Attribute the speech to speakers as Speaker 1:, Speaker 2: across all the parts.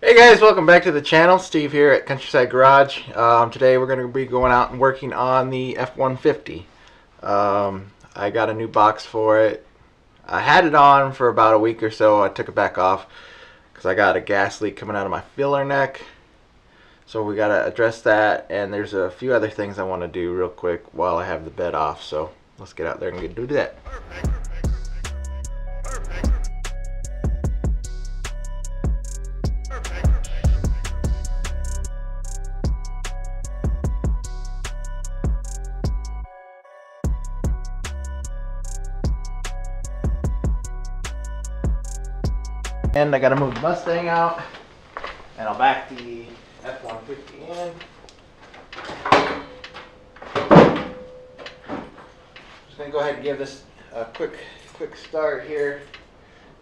Speaker 1: Hey guys, welcome back to the channel. Steve here at Countryside Garage. Today we're going to be going out and working on the F-150. I got a new box for it. I had it on for about a week or so. I took it back off because I got a gas leak coming out of my filler neck. So we got to address that, and there's a few other things I want to do real quick while I have the bed off. So let's get out there and do that. And I gotta move the Mustang out, and I'll back the F-150 in. Just gonna go ahead and give this a quick start here.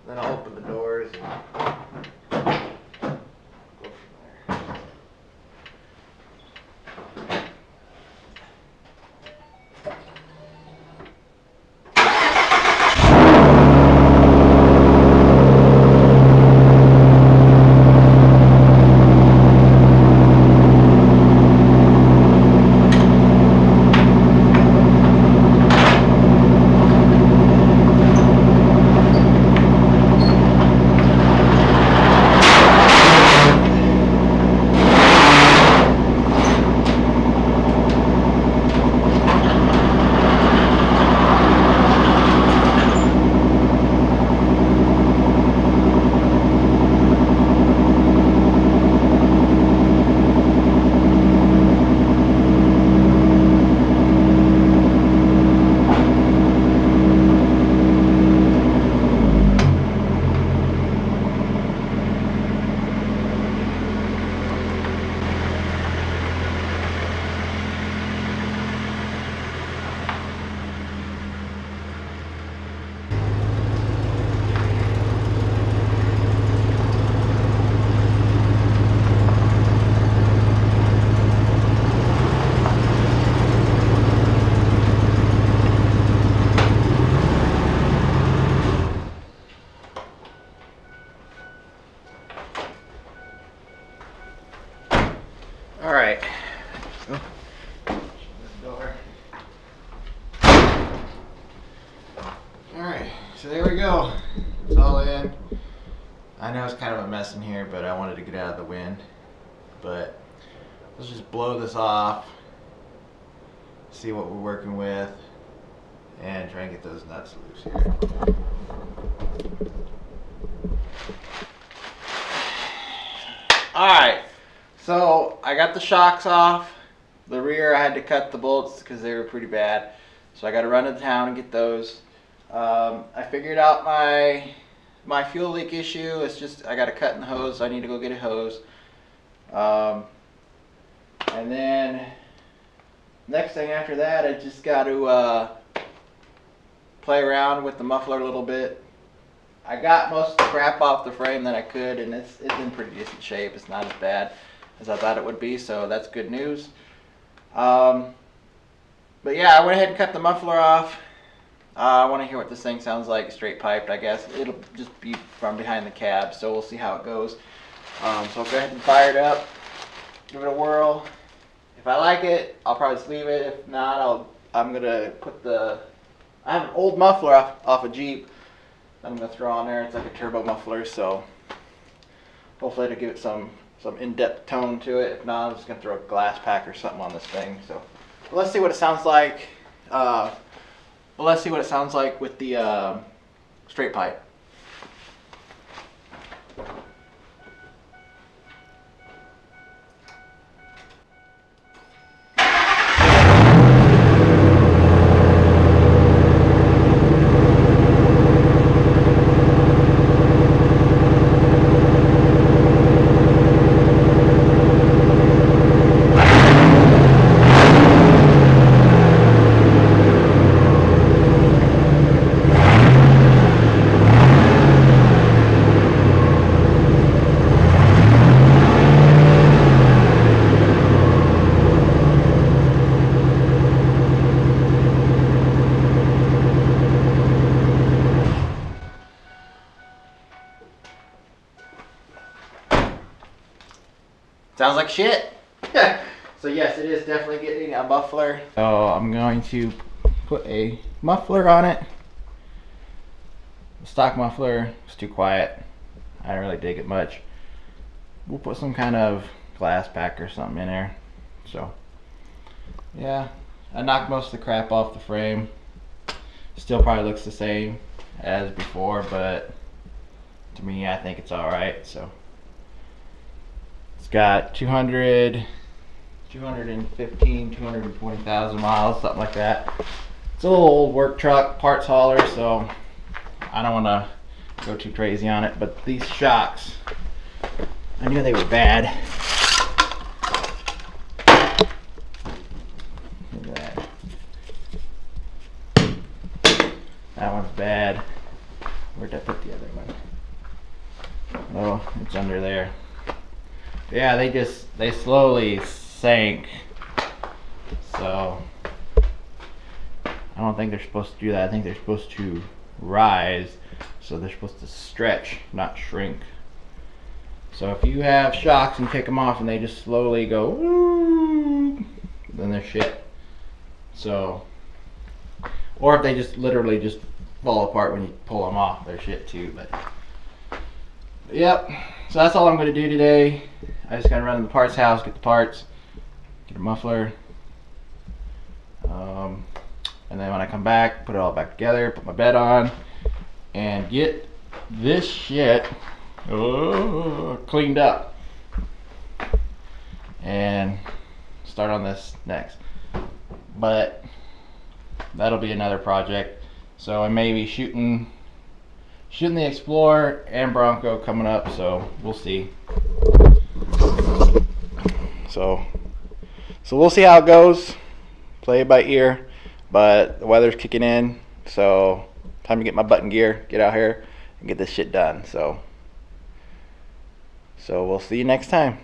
Speaker 1: Then I'll open the doors and go from there. Alright, so this door. Alright, so there we go. It's all in. I know it's kind of a mess in here, but I wanted to get out of the wind. But let's just blow this off, see what we're working with, and try and get those nuts loose here. Alright. So I got the shocks off. The rear I had to cut the bolts because they were pretty bad. So I got to run to town and get those. I figured out my fuel leak issue. It's just I got to cut in the hose. So I need to go get a hose. And then next thing after that, I just got to play around with the muffler a little bit. I got most of the crap off the frame that I could, and it's in pretty decent shape. It's not as bad as I thought it would be, so that's good news. But yeah, I went ahead and cut the muffler off. I want to hear what this thing sounds like straight piped. I guess it'll just be from behind the cab, so we'll see how it goes. So I'll go ahead and fire it up, give it a whirl. If I like it, I'll probably just leave it. If not, I'm gonna put I have an old muffler off a Jeep that I'm gonna throw on there. It's like a turbo muffler, so hopefully it'll give it some in-depth tone to it. If not, I'm just gonna throw a glass pack or something on this thing. So let's see what it sounds like. Let's see what it sounds like with the straight pipe. Sounds like shit. So yes, it is definitely getting a muffler. So I'm going to put a muffler on it. The stock muffler is too quiet. I don't really dig it much. We'll put some kind of glass pack or something in there. So yeah, I knocked most of the crap off the frame. Still probably looks the same as before, but to me, I think it's alright. So it's got 220,000 miles, something like that. It's a little old work truck, parts hauler, so I don't want to go too crazy on it. But these shocks, I knew they were bad. Look at that. That one's bad. Where'd I put the other one? Oh, it's under there. Yeah, they slowly sank. So I don't think they're supposed to do that. I think they're supposed to rise. So they're supposed to stretch, not shrink. So if you have shocks and take them off and they just slowly go, woo, then they're shit. So, or if they just literally just fall apart when you pull them off, they're shit too. But yep. So that's all I'm going to do today. I just got to run to the parts house, get the parts, get a muffler, and then when I come back, put it all back together, put my bed on, and get this shit cleaned up, and start on this next. But that'll be another project. So I may be shooting the Explorer and Bronco coming up, so we'll see. So we'll see how it goes. Play it by ear, but the weather's kicking in, so time to get my button gear, get out here, and get this shit done. So we'll see you next time.